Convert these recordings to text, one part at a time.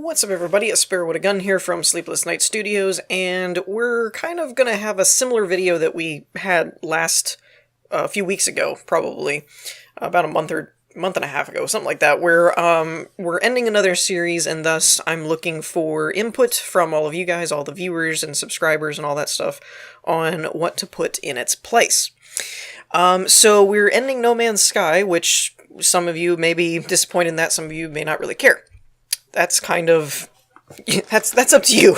What's up, everybody? It's Sparrow with a Gun here from Sleepless Night Studios, and we're kind of going to have a similar video that we had a few weeks ago, probably about a month and a half ago, something like that, where we're ending another series, and thus I'm looking for input from all of you guys, all the viewers and subscribers and all that stuff, on what to put in its place. So we're ending No Man's Sky, which some of you may be disappointed in that, some of you may not really care. That's kind of, that's up to you,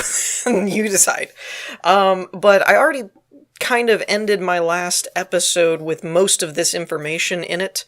you decide. But I already kind of ended my last episode with most of this information in it,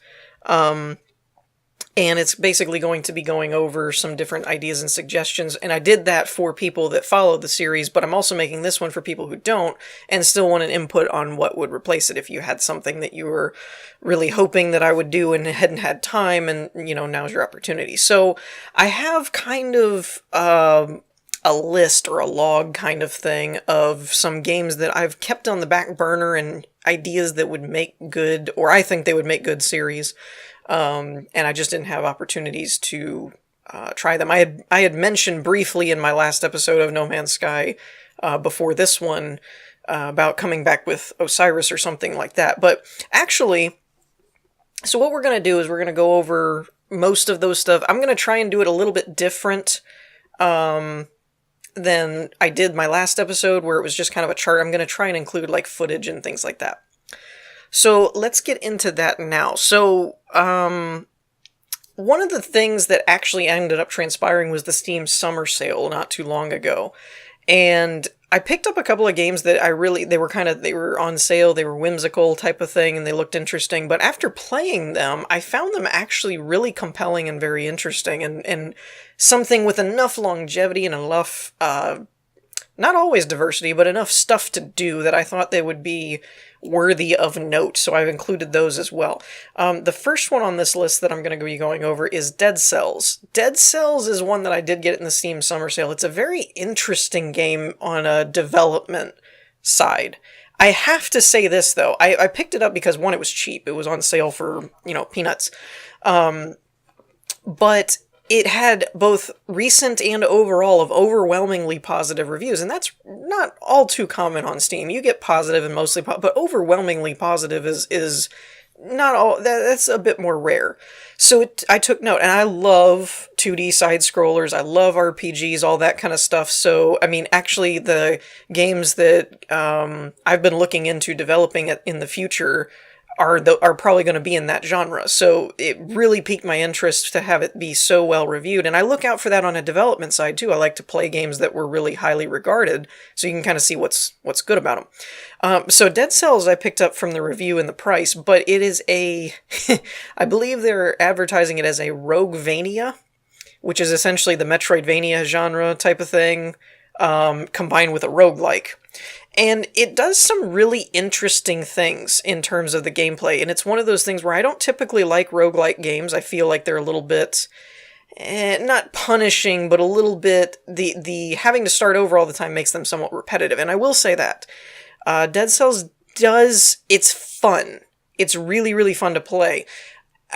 and it's basically going to be going over some different ideas and suggestions, and I did that for people that follow the series, but I'm also making this one for people who don't, and still want an input on what would replace it if you had something that you were really hoping that I would do and hadn't had time, and, you know, now's your opportunity. So, I have kind of, a list or a log kind of thing of some games that I've kept on the back burner and ideas that would make good, or I think they would make good series. And I just didn't have opportunities to try them. I had mentioned briefly in my last episode of No Man's Sky before this one about coming back with Osiris or something like that. But actually, so what we're going to do is we're going to go over most of those stuff. I'm going to try and do it a little bit different than I did my last episode, where it was just kind of a chart. I'm going to try and include like footage and things like that. So let's get into that now. So, one of the things that actually ended up transpiring was the Steam Summer Sale not too long ago. And I picked up a couple of games that they were on sale, they were whimsical type of thing, and they looked interesting. But after playing them, I found them actually really compelling and very interesting, and something with enough longevity and enough, not always diversity, but enough stuff to do that I thought they would be worthy of note, so I've included those as well. The first one on this list that I'm going to be going over is Dead Cells. Dead Cells is one that I did get in the Steam Summer Sale. It's a very interesting game on a development side. I have to say this, though. I picked it up because, one, it was cheap. It was on sale for, peanuts. But it had both recent and overall of overwhelmingly positive reviews, and that's not all too common on Steam. You get positive and mostly but overwhelmingly positive is not all, that's a bit more rare. So I took note, and I love 2D side-scrollers, I love RPGs, all that kind of stuff, so, I mean, actually, the games that I've been looking into developing in the future are probably going to be in that genre. So it really piqued my interest to have it be so well reviewed. And I look out for that on a development side too. I like to play games that were really highly regarded, so you can kind of see what's good about them. So Dead Cells I picked up from the review and the price, but it is I believe they're advertising it as a Roguevania, which is essentially the Metroidvania genre type of thing, combined with a roguelike. And it does some really interesting things in terms of the gameplay, and it's one of those things where I don't typically like roguelike games. I feel like they're a little bit, not punishing, but a little bit, the having to start over all the time makes them somewhat repetitive, and I will say that. Dead Cells it's fun. It's really, really fun to play.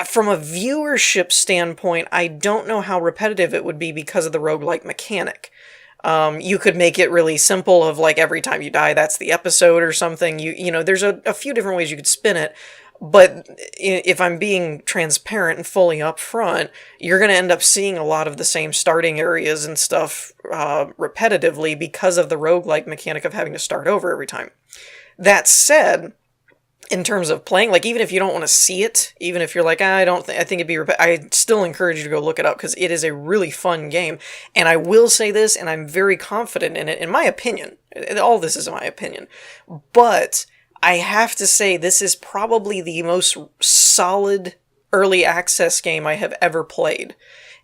From a viewership standpoint, I don't know how repetitive it would be because of the roguelike mechanic. You could make it really simple of like every time you die, that's the episode or something. You know, there's a few different ways you could spin it, but if I'm being transparent and fully upfront, you're going to end up seeing a lot of the same starting areas and stuff, repetitively because of the roguelike mechanic of having to start over every time. That said, in terms of playing, like, even if you don't want to see it, even if you're like, I think it'd be, I still encourage you to go look it up, because it is a really fun game, and I will say this, and I'm very confident in it, in my opinion, all this is in my opinion, but I have to say this is probably the most solid early access game I have ever played.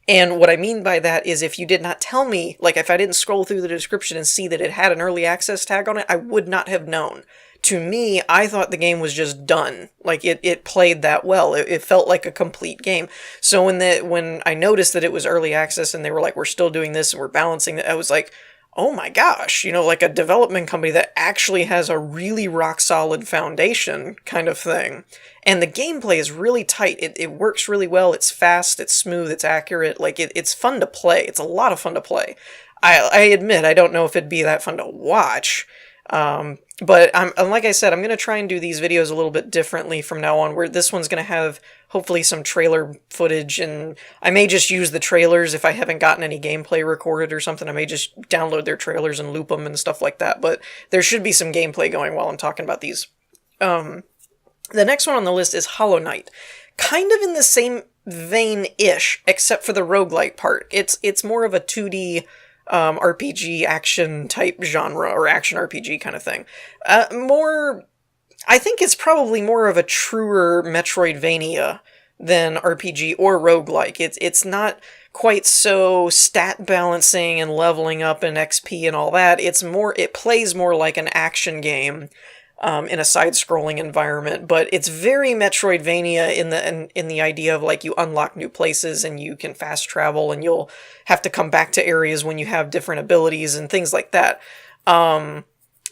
And what I mean by that is, if you did not tell me, like if I didn't scroll through the description and see that it had an early access tag on it, I would not have known. To me, I thought the game was just done. Like, it played that well. It felt like a complete game. So when I noticed that it was early access and they were like, we're still doing this and we're balancing it, I was like, oh my gosh, like a development company that actually has a really rock solid foundation kind of thing. And the gameplay is really tight. It works really well. It's fast, it's smooth, it's accurate. Like, it's fun to play. It's a lot of fun to play. I admit, I don't know if it'd be that fun to watch. But like I said, I'm going to try and do these videos a little bit differently from now on, where this one's going to have hopefully some trailer footage, and I may just use the trailers if I haven't gotten any gameplay recorded or something. I may just download their trailers and loop them and stuff like that, but there should be some gameplay going while I'm talking about these. The next one on the list is Hollow Knight. Kind of in the same vein-ish, except for the roguelike part. It's more of a 2D RPG action type genre, or action RPG kind of thing. I think it's probably more of a truer Metroidvania than RPG or roguelike. It's not quite so stat balancing and leveling up and XP and all that. It plays more like an action game in a side-scrolling environment, but it's very Metroidvania in the idea of, like, you unlock new places and you can fast travel and you'll have to come back to areas when you have different abilities and things like that.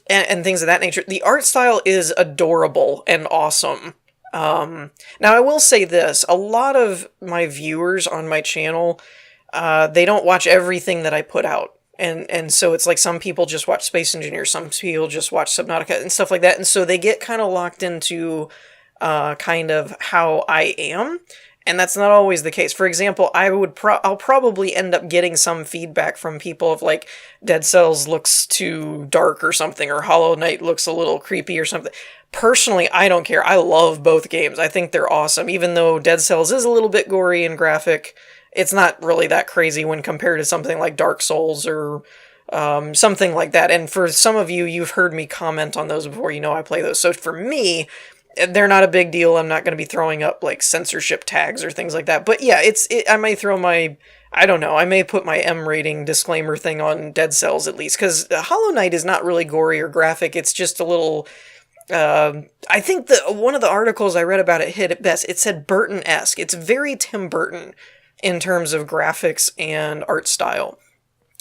And things of that nature. The art style is adorable and awesome. Now, I will say this. A lot of my viewers on my channel, they don't watch everything that I put out. And so it's like some people just watch Space Engineer, some people just watch Subnautica and stuff like that. And so they get kind of locked into kind of how I am. And that's not always the case. For example, I'll probably end up getting some feedback from people of, like, Dead Cells looks too dark or something, or Hollow Knight looks a little creepy or something. Personally, I don't care. I love both games. I think they're awesome. Even though Dead Cells is a little bit gory and graphic, it's not really that crazy when compared to something like Dark Souls or something like that. And for some of you, you've heard me comment on those before. I play those. So for me, they're not a big deal. I'm not going to be throwing up, like, censorship tags or things like that. But yeah, I may throw I don't know, I may put my M rating disclaimer thing on Dead Cells at least, because Hollow Knight is not really gory or graphic. It's just a little, I think one of the articles I read about it hit it best. It said Burton-esque. It's very Tim Burton in terms of graphics and art style.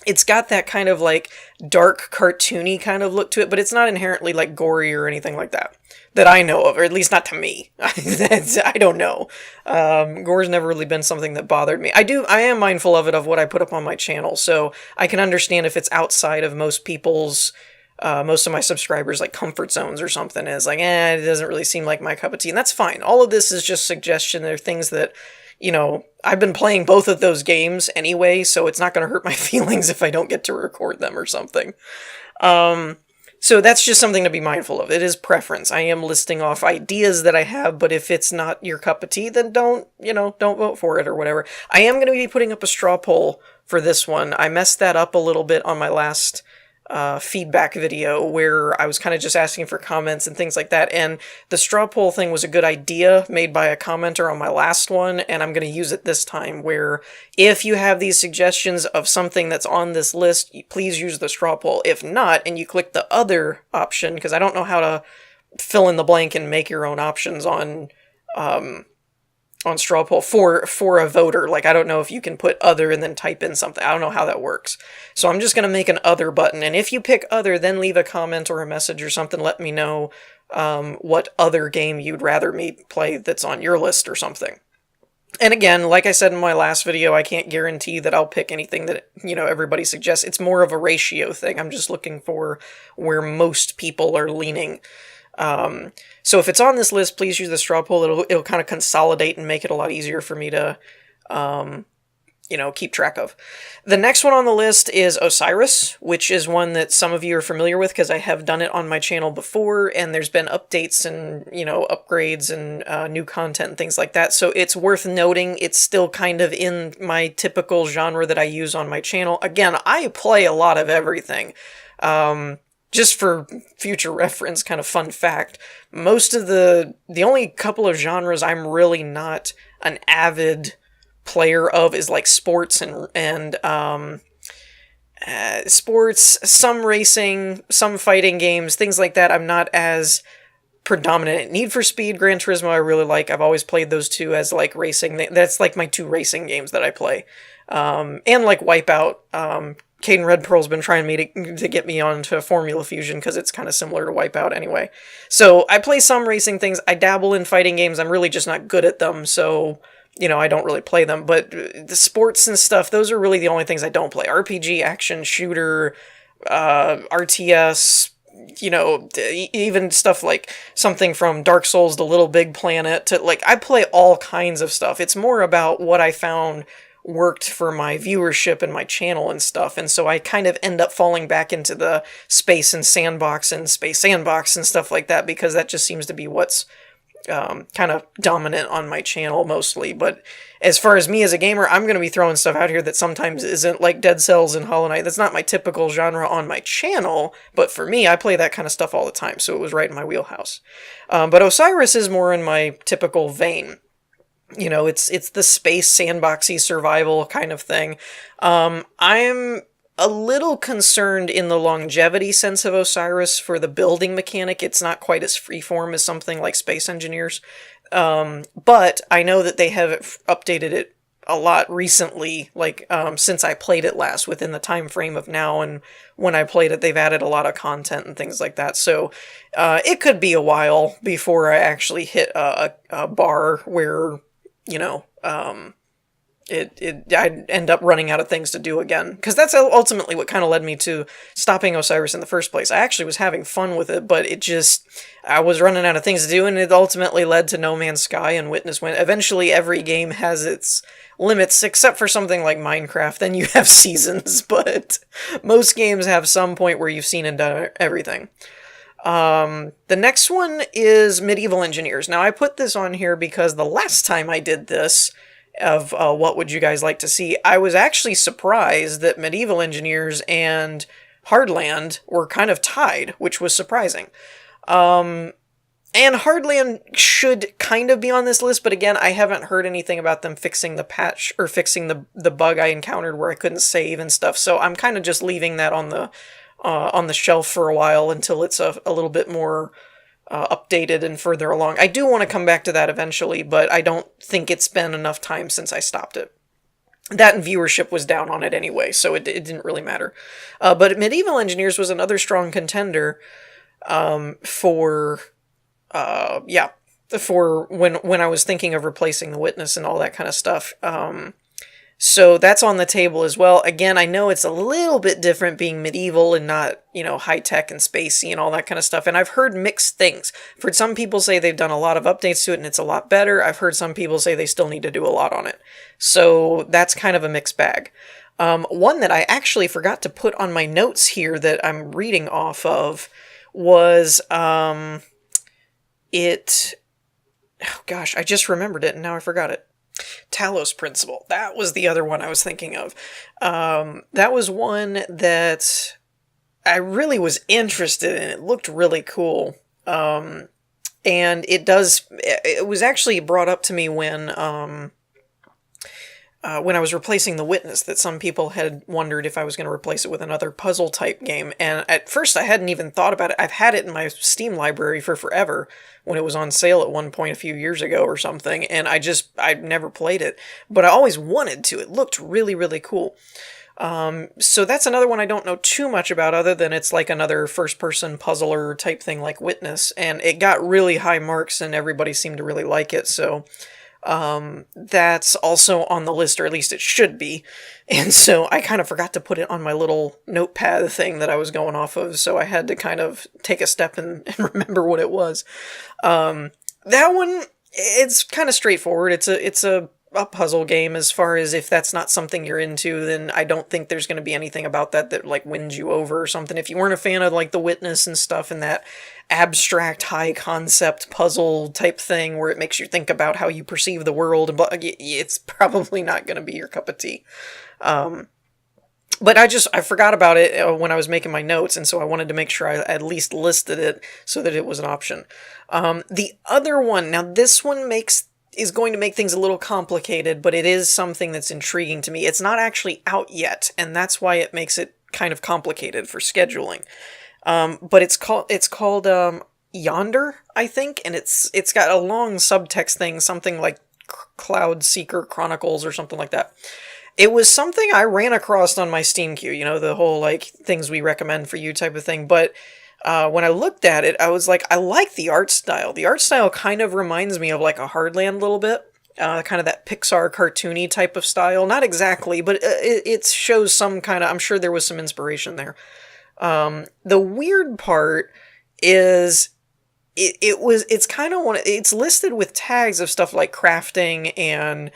It's got that kind of, like, dark, cartoony kind of look to it, but it's not inherently, like, gory or anything like that I know of, or at least not to me. I don't know. Gore's never really been something that bothered me. I am mindful of it, of what I put up on my channel, so I can understand if it's outside of most of my subscribers, like, comfort zones or something. It's like, it doesn't really seem like my cup of tea, and that's fine. All of this is just suggestion. They're things that, I've been playing both of those games anyway, so it's not going to hurt my feelings if I don't get to record them or something. So that's just something to be mindful of. It is preference. I am listing off ideas that I have, but if it's not your cup of tea, then don't vote for it or whatever. I am going to be putting up a straw poll for this one. I messed that up a little bit on my last feedback video, where I was kind of just asking for comments and things like that, and the straw poll thing was a good idea made by a commenter on my last one, and I'm going to use it this time, where if you have these suggestions of something that's on this list, please use the straw poll. If not, and you click the other option, because I don't know how to fill in the blank and make your own options on straw poll for a voter. Like, I don't know if you can put other and then type in something. I don't know how that works. So I'm just going to make an other button. And if you pick other, then leave a comment or a message or something. Let me know what other game you'd rather me play that's on your list or something. And again, like I said in my last video, I can't guarantee that I'll pick anything that, everybody suggests. It's more of a ratio thing. I'm just looking for where most people are leaning. So if it's on this list, please use the straw poll. It'll kind of consolidate and make it a lot easier for me to, keep track of. The next one on the list is Osiris, which is one that some of you are familiar with because I have done it on my channel before, and there's been updates and, upgrades and new content and things like that. So it's worth noting it's still kind of in my typical genre that I use on my channel. Again, I play a lot of everything. Just for future reference, kind of fun fact, most of the only couple of genres I'm really not an avid player of is, like, sports and sports, some racing, some fighting games, things like that. I'm not as predominant. Need for Speed, Gran Turismo I really like. I've always played those two as, like, racing. That's, like, my two racing games that I play. And, like, Wipeout, Caden Red Pearl's been trying to get me onto Formula Fusion because it's kind of similar to Wipeout anyway. So I play some racing things. I dabble in fighting games. I'm really just not good at them, so I don't really play them. But the sports and stuff, those are really the only things I don't play. RPG, action, shooter, RTS, even stuff like something from Dark Souls to Little Big Planet to, like, I play all kinds of stuff. It's more about what I found worked for my viewership and my channel and stuff, and so I kind of end up falling back into the space sandbox and stuff like that, because that just seems to be what's kind of dominant on my channel mostly. But as far as me as a gamer, I'm going to be throwing stuff out here that sometimes isn't, like Dead Cells and Hollow Knight. That's not my typical genre on my channel, but for me, I play that kind of stuff all the time, so it was right in my wheelhouse. But Osiris is more in my typical vein. It's the space sandboxy survival kind of thing. I'm a little concerned in the longevity sense of Osiris for the building mechanic. It's not quite as freeform as something like Space Engineers. But I know that they have updated it a lot recently, like since I played it last, within the time frame of now, and when I played it, they've added a lot of content and things like that. So it could be a while before I actually hit a bar where I'd end up running out of things to do again. Because that's ultimately what kind of led me to stopping Osiris in the first place. I actually was having fun with it, but I was running out of things to do, and it ultimately led to No Man's Sky and Witness Wind. Eventually, every game has its limits, except for something like Minecraft. Then you have seasons, but most games have some point where you've seen and done everything. The next one is Medieval Engineers. Now, I put this on here because the last time I did this, of what would you guys like to see, I was actually surprised that Medieval Engineers and Hardland were kind of tied, which was surprising. And Hardland should kind of be on this list, but again, I haven't heard anything about them fixing the patch, or fixing the bug I encountered where I couldn't save and stuff, so I'm kind of just leaving that on the shelf for a while until it's a little bit more updated and further along. I do want to come back to that eventually, but I don't think it's been enough time since I stopped it. That and viewership was down on it anyway, so it didn't really matter. But Medieval Engineers was another strong contender for when I was thinking of replacing The Witness and all that kind of stuff. So that's on the table as well. Again, I know it's a little bit different being medieval and not, high-tech and spacey and all that kind of stuff. And I've heard mixed things. I've heard some people say they've done a lot of updates to it and it's a lot better. I've heard some people say they still need to do a lot on it. So that's kind of a mixed bag. One that I actually forgot to put on my notes here that I'm reading off of was, oh gosh, I just remembered it and now I forgot it. Talos Principle. That was the other one I was thinking of. That was one that I really was interested in. It looked really cool. And it was actually brought up to me when I was replacing The Witness, that some people had wondered if I was going to replace it with another puzzle type game. And at first I hadn't even thought about it. I've had it in my Steam library for forever, when it was on sale at one point a few years ago or something, and I'd never played it, but I always wanted to. It looked really, really cool. So that's another one I don't know too much about, other than it's like another first-person puzzler type thing like Witness, and it got really high marks and everybody seemed to really like it, so that's also on the list, or at least it should be. And so I kind of forgot to put it on my little notepad thing that I was going off of, so I had to kind of take a step and remember what it was. That one, it's kind of straightforward. It's a puzzle game. As far as if that's not something you're into, then I don't think there's going to be anything about that like wins you over or something. If you weren't a fan of like The Witness and stuff and that abstract high concept puzzle type thing where it makes you think about how you perceive the world, it's probably not going to be your cup of tea. But I forgot about it when I was making my notes, and so I wanted to make sure I at least listed it so that it was an option. The other one, now this one is going to make things a little complicated, but it is something that's intriguing to me. It's not actually out yet, and that's why it makes it kind of complicated for scheduling. But it's called Yonder, I think, and it's got a long subtext thing, something like Cloud Seeker Chronicles or something like that. It was something I ran across on my Steam queue, you know, the whole, like, things we recommend for you type of thing, but when I looked at it, I was like, I like the art style. The art style kind of reminds me of, like, a Hardland a little bit. Kind of that Pixar cartoony type of style. Not exactly, but it shows some kind of, I'm sure there was some inspiration there. The weird part is it's kind of it's listed with tags of stuff like crafting and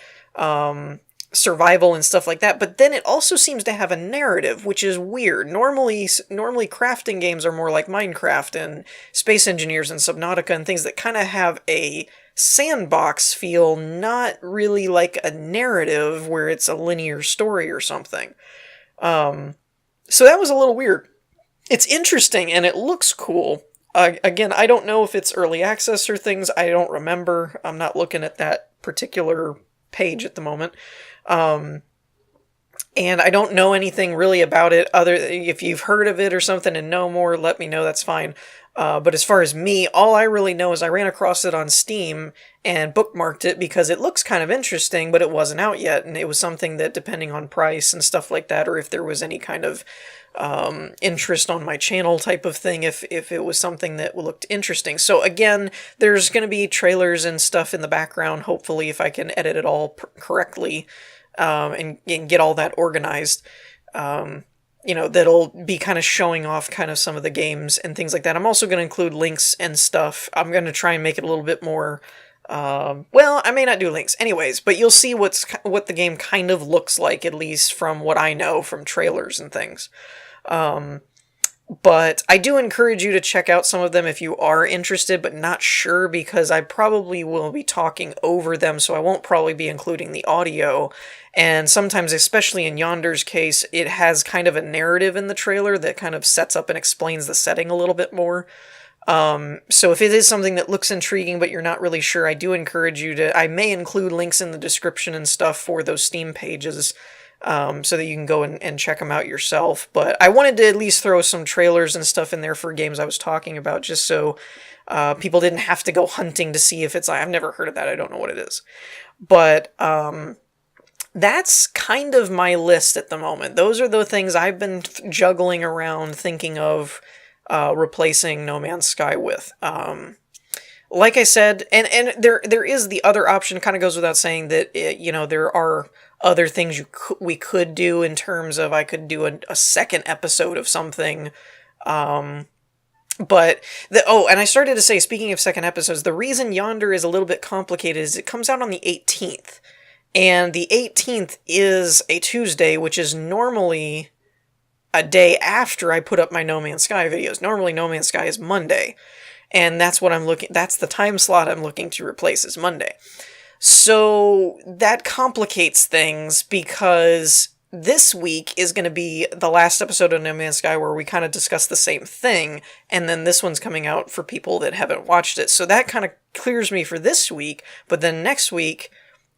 survival and stuff like that, but then it also seems to have a narrative, which is weird. Normally crafting games are more like Minecraft and Space Engineers and Subnautica and things that kind of have a sandbox feel, not really like a narrative where it's a linear story or something. So that was a little weird. It's interesting and it looks cool. Again, I don't know if it's early access or things. I don't remember. I'm not looking at that particular page at the moment. And I don't know anything really about it other if you've heard of it or something and know more, let me know, that's fine. But as far as me, all I really know is I ran across it on Steam and bookmarked it because it looks kind of interesting, but it wasn't out yet. And it was something that, depending on price and stuff like that, or if there was any kind of interest on my channel type of thing, if it was something that looked interesting. So again, there's going to be trailers and stuff in the background, hopefully, if I can edit it all correctly, and get all that organized. That'll be kind of showing off kind of some of the games and things like that. I'm also going to include links and stuff. I'm going to try and make it a little bit more, I may not do links anyways, but you'll see what the game kind of looks like, at least from what I know from trailers and things. But I do encourage you to check out some of them if you are interested, but not sure, because I probably will be talking over them, so I won't probably be including the audio. And sometimes, especially in Yonder's case, it has kind of a narrative in the trailer that kind of sets up and explains the setting a little bit more. So if it is something that looks intriguing but you're not really sure, I do encourage you to, I may include links in the description and stuff for those Steam pages, so that you can go and check them out yourself. But I wanted to at least throw some trailers and stuff in there for games I was talking about, just so people didn't have to go hunting to see if it's, I've never heard of that, I don't know what it is. But that's kind of my list at the moment. Those are the things I've been juggling around, thinking of replacing No Man's Sky with. Like I said, and there is the other option, kind of goes without saying, that there are other things we could do in terms of, I could do a second episode of something. And I started to say, speaking of second episodes, the reason Yonder is a little bit complicated is it comes out on the 18th. And the 18th is a Tuesday, which is normally a day after I put up my No Man's Sky videos. Normally No Man's Sky is Monday. And that's the time slot I'm looking to replace, is Monday. So that complicates things, because this week is going to be the last episode of No Man's Sky where we kind of discuss the same thing, and then this one's coming out for people that haven't watched it. So that kind of clears me for this week, but then next week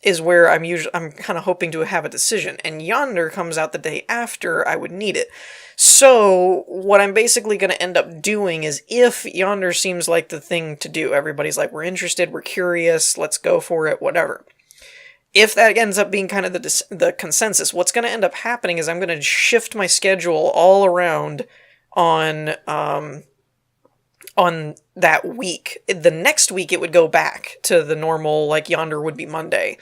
is where I'm kind of hoping to have a decision, and Yonder comes out the day after I would need it. So what I'm basically going to end up doing is, if Yonder seems like the thing to do, everybody's like, we're interested, we're curious, let's go for it, whatever. If that ends up being kind of the consensus, what's going to end up happening is I'm going to shift my schedule all around on that week. The next week it would go back to the normal, like Yonder would be Monday,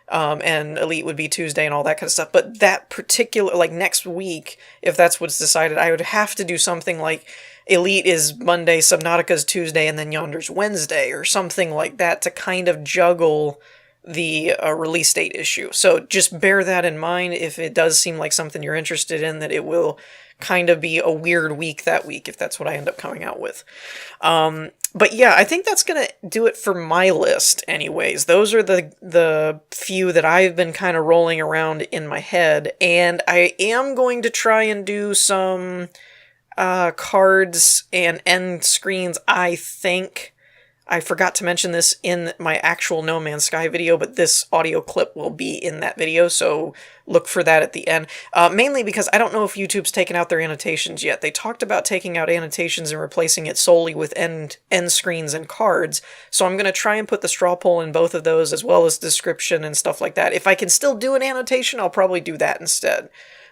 and Elite would be Tuesday and all that kind of stuff. But that particular, like next week, if that's what's decided, I would have to do something like Elite is Monday, Subnautica's Tuesday, and then Yonder's Wednesday, or something like that, to kind of juggle the release date issue. So just bear that in mind if it does seem like something you're interested in, that it will kind of be a weird week that week, if that's what I end up coming out with. But yeah, I think that's going to do it for my list anyways. Those are the few that I've been kind of rolling around in my head, and I am going to try and do some cards and end screens, I think. I forgot to mention this in my actual No Man's Sky video, but this audio clip will be in that video, so look for that at the end. Mainly because I don't know if YouTube's taken out their annotations yet. They talked about taking out annotations and replacing it solely with end screens and cards, so I'm going to try and put the straw poll in both of those, as well as description and stuff like that. If I can still do an annotation, I'll probably do that instead.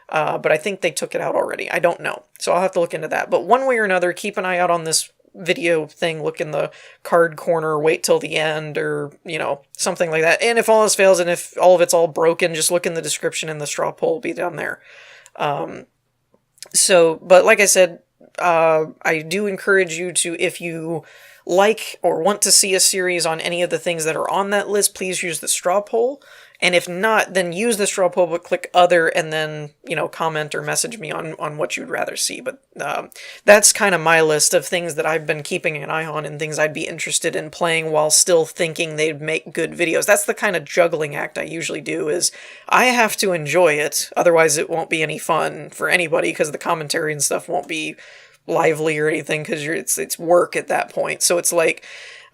But I think they took it out already. I don't know, so I'll have to look into that. But one way or another, keep an eye out on this video thing, look in the card corner, wait till the end, or, you know, something like that. And if all else fails, and if all of it's all broken, just look in the description and the straw poll will be down there. But like I said, I do encourage you to, if you like or want to see a series on any of the things that are on that list, please use the straw poll. And if not, then use the straw poll, but click other, and then, you know, comment or message me on what you'd rather see. But that's kind of my list of things that I've been keeping an eye on and things I'd be interested in playing while still thinking they'd make good videos. That's the kind of juggling act I usually do, is I have to enjoy it, otherwise it won't be any fun for anybody, because the commentary and stuff won't be lively or anything, because it's work at that point. So it's like,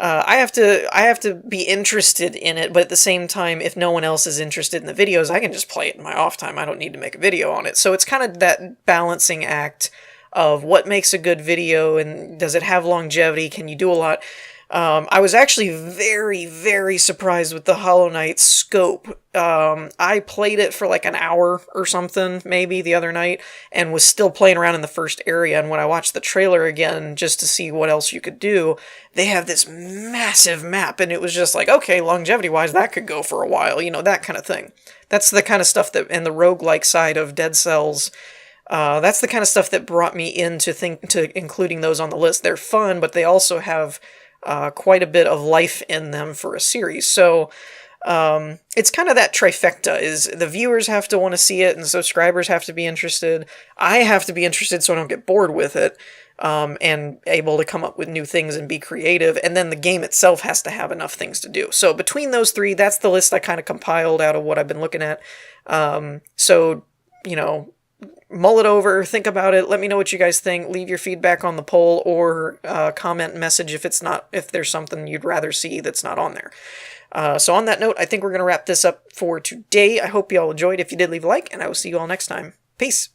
I have to be interested in it, but at the same time, if no one else is interested in the videos, I can just play it in my off time. I don't need to make a video on it. So it's kind of that balancing act of what makes a good video, and does it have longevity? Can you do a lot? I was actually very, very surprised with the Hollow Knight scope. I played it for like an hour or something, maybe, the other night, and was still playing around in the first area, and when I watched the trailer again, just to see what else you could do, they have this massive map, and it was just like, okay, longevity-wise, that could go for a while, you know, that kind of thing. That's the kind of stuff that, and the roguelike side of Dead Cells, that's the kind of stuff that brought me to including those on the list. They're fun, but they also have quite a bit of life in them for a series. So it's kind of that trifecta, is the viewers have to want to see it, and subscribers have to be interested. I have to be interested so I don't get bored with it, and able to come up with new things and be creative. And then the game itself has to have enough things to do. So between those three, that's the list I kind of compiled out of what I've been looking at. So, you know, mull it over, think about it, let me know what you guys think, leave your feedback on the poll, or comment, message if there's something you'd rather see that's not on there. So on that note, I think we're going to wrap this up for today. I hope you all enjoyed. If you did, leave a like, and I will see you all next time. Peace!